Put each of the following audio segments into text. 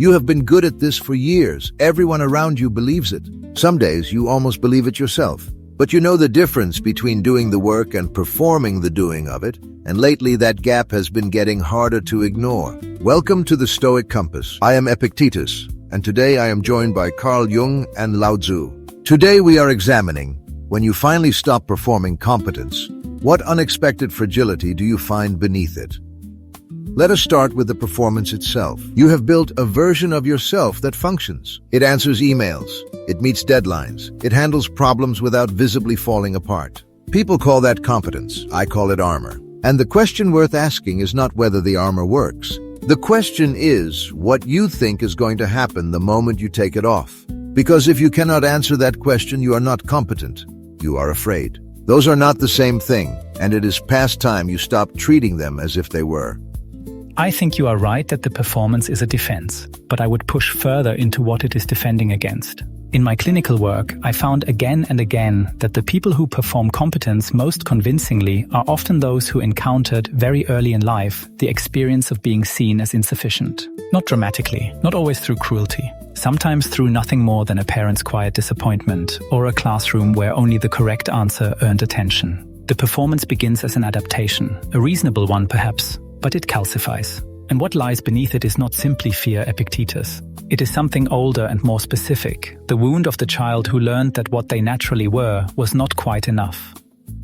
You have been good at this for years. Everyone around you believes it. Some days you almost believe it yourself. But you know the difference between doing the work and performing the doing of it, and lately that gap has been getting harder to ignore. Welcome to the Stoic Compass. I am EPICTETUS, and today I am joined by Carl Jung and Lao Tzu. Today we are examining, when you finally stop performing competence, what unexpected fragility do you find beneath it? Let us start with the performance itself. You have built a version of yourself that functions. It answers emails. It meets deadlines. It handles problems without visibly falling apart. People call that competence. I call it armor. And the question worth asking is not whether the armor works. The question is what you think is going to happen the moment you take it off. Because if you cannot answer that question, you are not competent. You are afraid. Those are not the same thing, and it is past time you stop treating them as if they were. I think you are right that the performance is a defense, but I would push further into what it is defending against. In my clinical work, I found again and again that the people who perform competence most convincingly are often those who encountered very early in life the experience of being seen as insufficient. Not dramatically, not always through cruelty. Sometimes through nothing more than a parent's quiet disappointment or a classroom where only the correct answer earned attention. The performance begins as an adaptation, a reasonable one perhaps, but it calcifies. And what lies beneath it is not simply fear, Epictetus. It is something older and more specific, the wound of the child who learned that what they naturally were was not quite enough.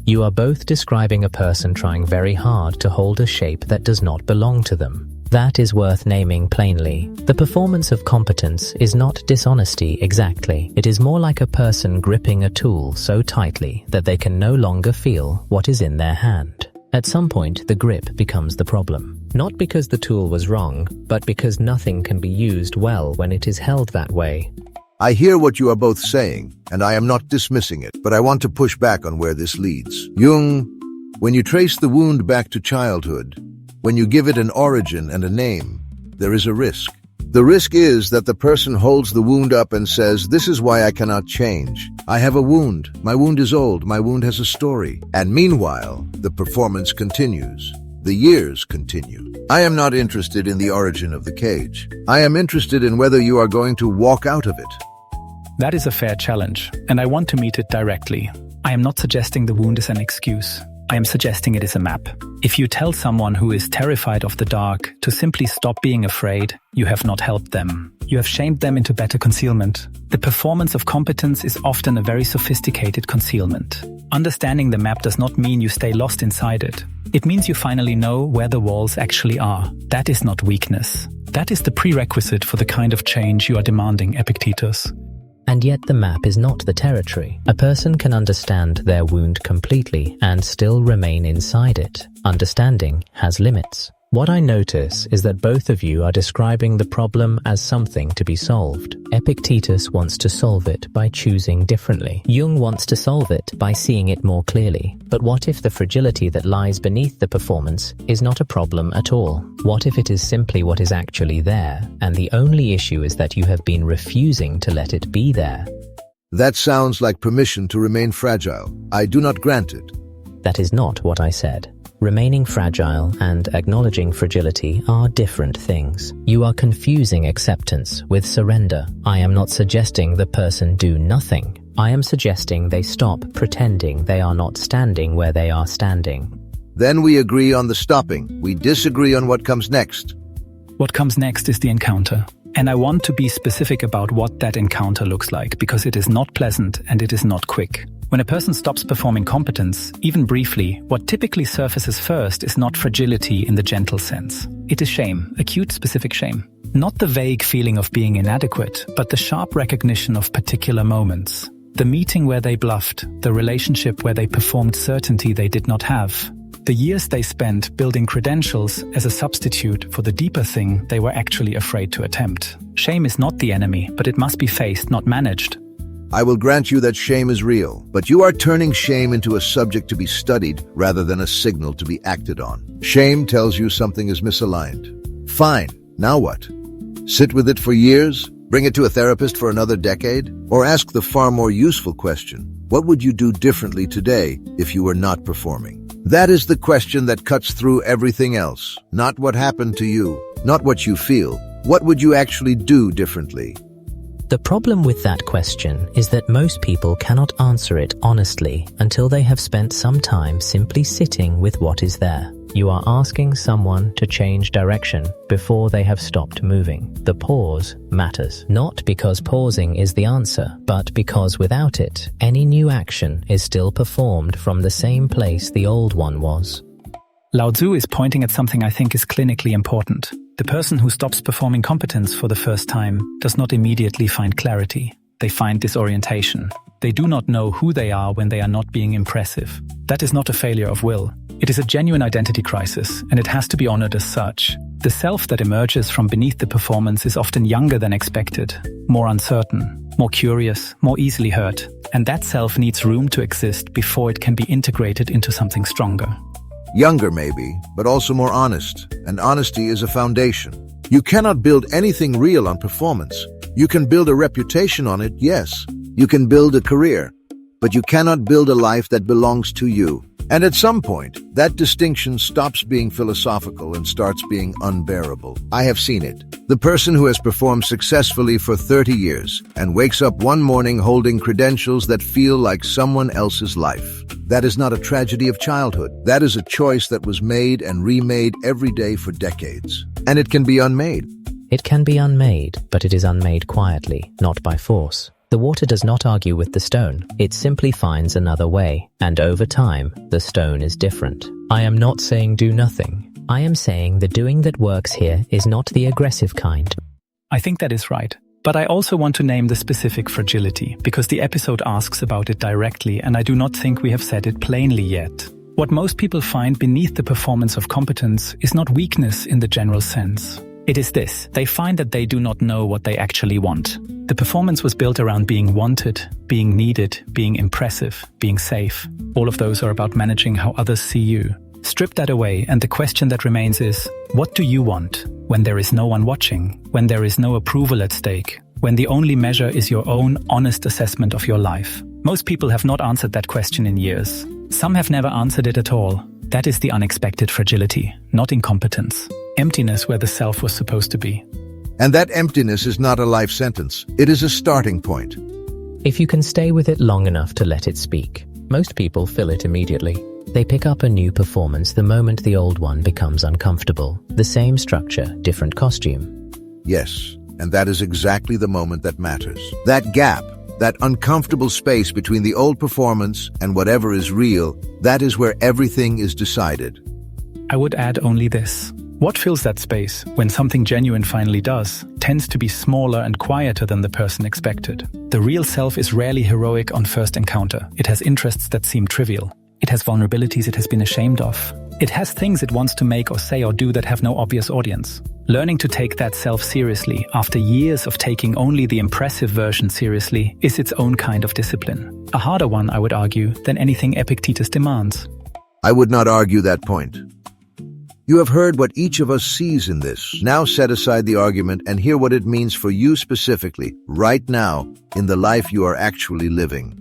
You are both describing a person trying very hard to hold a shape that does not belong to them. That is worth naming plainly. The performance of competence is not dishonesty exactly. It is more like a person gripping a tool so tightly that they can no longer feel what is in their hand. At some point, the grip becomes the problem. Not because the tool was wrong, but because nothing can be used well when it is held that way. I hear what you are both saying, and I am not dismissing it, but I want to push back on where this leads. Jung, when you trace the wound back to childhood, when you give it an origin and a name, there is a risk. The risk is that the person holds the wound up and says, "This is why I cannot change. I have a wound. My wound is old. My wound has a story." And meanwhile, the performance continues. The years continue. I am not interested in the origin of the cage. I am interested in whether you are going to walk out of it. That is a fair challenge, and I want to meet it directly. I am not suggesting the wound is an excuse. I am suggesting it is a map. If you tell someone who is terrified of the dark to simply stop being afraid, you have not helped them. You have shamed them into better concealment. The performance of competence is often a very sophisticated concealment. Understanding the map does not mean you stay lost inside it. It means you finally know where the walls actually are. That is not weakness. That is the prerequisite for the kind of change you are demanding, Epictetus. And yet the map is not the territory. A person can understand their wound completely and still remain inside it. Understanding has limits. What I notice is that both of you are describing the problem as something to be solved. Epictetus wants to solve it by choosing differently. Jung wants to solve it by seeing it more clearly. But what if the fragility that lies beneath the performance is not a problem at all? What if it is simply what is actually there, and the only issue is that you have been refusing to let it be there? That sounds like permission to remain fragile. I do not grant it. That is not what I said. Remaining fragile and acknowledging fragility are different things. You are confusing acceptance with surrender. I am not suggesting the person do nothing. I am suggesting they stop pretending they are not standing where they are standing. Then we agree on the stopping. We disagree on what comes next. What comes next is the encounter. And I want to be specific about what that encounter looks like, because it is not pleasant and it is not quick. When a person stops performing competence, even briefly, what typically surfaces first is not fragility in the gentle sense. It is shame, acute specific shame. Not the vague feeling of being inadequate, but the sharp recognition of particular moments. The meeting where they bluffed, the relationship where they performed certainty they did not have. The years they spent building credentials as a substitute for the deeper thing they were actually afraid to attempt. Shame is not the enemy, but it must be faced, not managed. I will grant you that shame is real, but you are turning shame into a subject to be studied rather than a signal to be acted on. Shame tells you something is misaligned. Fine, now what? Sit with it for years? Bring it to a therapist for another decade? Or ask the far more useful question, what would you do differently today if you were not performing? That is the question that cuts through everything else. Not what happened to you, not what you feel, what would you actually do differently? The problem with that question is that most people cannot answer it honestly until they have spent some time simply sitting with what is there. You are asking someone to change direction before they have stopped moving. The pause matters, not because pausing is the answer, but because without it, any new action is still performed from the same place the old one was. Lao Tzu is pointing at something I think is clinically important. The person who stops performing competence for the first time does not immediately find clarity. They find disorientation. They do not know who they are when they are not being impressive. That is not a failure of will. It is a genuine identity crisis, and it has to be honored as such. The self that emerges from beneath the performance is often younger than expected, more uncertain, more curious, more easily hurt. And that self needs room to exist before it can be integrated into something stronger. Younger maybe, but also more honest, and honesty is a foundation. You cannot build anything real on performance. You can build a reputation on it, yes. You can build a career, but you cannot build a life that belongs to you. And at some point, that distinction stops being philosophical and starts being unbearable. I have seen it. The person who has performed successfully for 30 years and wakes up one morning holding credentials that feel like someone else's life. That is not a tragedy of childhood. That is a choice that was made and remade every day for decades. And it can be unmade. It can be unmade, but it is unmade quietly, not by force. The water does not argue with the stone. It simply finds another way, and over time, the stone is different. I am not saying do nothing. I am saying the doing that works here is not the aggressive kind. I think that is right. But I also want to name the specific fragility, because the episode asks about it directly, and I do not think we have said it plainly yet. What most people find beneath the performance of competence is not weakness in the general sense. It is this: they find that they do not know what they actually want. The performance was built around being wanted, being needed, being impressive, being safe. All of those are about managing how others see you. Strip that away, and the question that remains is, what do you want when there is no one watching, when there is no approval at stake, when the only measure is your own honest assessment of your life? Most people have not answered that question in years. Some have never answered it at all. That is the unexpected fragility, not incompetence. Emptiness where the self was supposed to be. And that emptiness is not a life sentence. It is a starting point. If you can stay with it long enough to let it speak, most people fill it immediately. They pick up a new performance the moment the old one becomes uncomfortable. The same structure, different costume. Yes, and that is exactly the moment that matters. That gap, that uncomfortable space between the old performance and whatever is real, that is where everything is decided. I would add only this. What fills that space, when something genuine finally does, tends to be smaller and quieter than the person expected. The real self is rarely heroic on first encounter. It has interests that seem trivial. It has vulnerabilities it has been ashamed of. It has things it wants to make or say or do that have no obvious audience. Learning to take that self seriously, after years of taking only the impressive version seriously, is its own kind of discipline. A harder one, I would argue, than anything EPICTETUS demands. I would not argue that point. You have heard what each of us sees in this. Now set aside the argument and hear what it means for you specifically, right now, in the life you are actually living.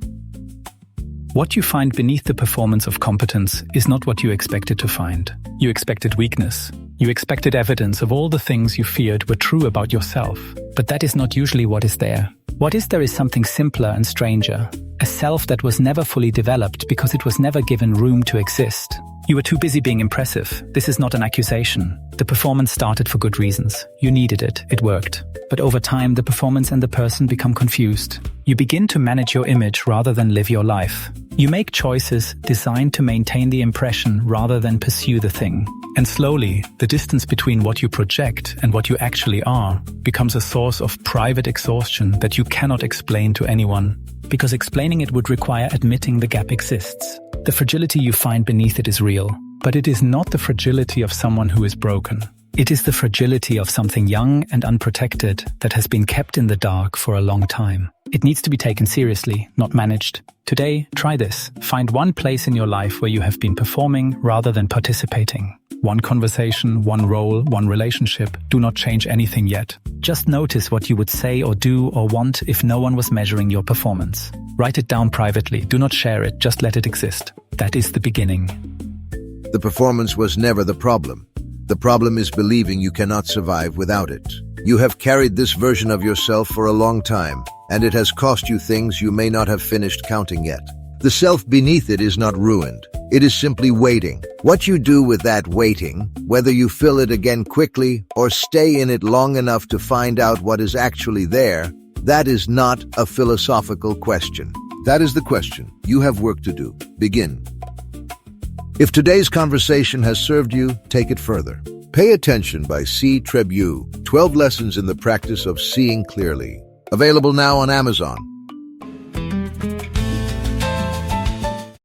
What you find beneath the performance of competence is not what you expected to find. You expected weakness. You expected evidence of all the things you feared were true about yourself. But that is not usually what is there. What is there is something simpler and stranger. A self that was never fully developed because it was never given room to exist. You were too busy being impressive. This is not an accusation. The performance started for good reasons. You needed it. It worked. But over time, the performance and the person become confused. You begin to manage your image rather than live your life. You make choices designed to maintain the impression rather than pursue the thing. And slowly, the distance between what you project and what you actually are becomes a source of private exhaustion that you cannot explain to anyone, because explaining it would require admitting the gap exists. The fragility you find beneath it is real, but it is not the fragility of someone who is broken. It is the fragility of something young and unprotected that has been kept in the dark for a long time. It needs to be taken seriously, not managed. Today, try this. Find one place in your life where you have been performing rather than participating. One conversation, one role, one relationship. Do not change anything yet. Just notice what you would say or do or want if no one was measuring your performance. Write it down privately. Do not share it. Just let it exist. That is the beginning. The performance was never the problem. The problem is believing you cannot survive without it. You have carried this version of yourself for a long time, and it has cost you things you may not have finished counting yet. The self beneath it is not ruined. It is simply waiting. What you do with that waiting, whether you fill it again quickly or stay in it long enough to find out what is actually there, that is not a philosophical question. That is the question. You have work to do. Begin. If today's conversation has served you, take it further. Pay Attention by C. Trebu, 12 Lessons in the Practice of Seeing Clearly. Available now on Amazon.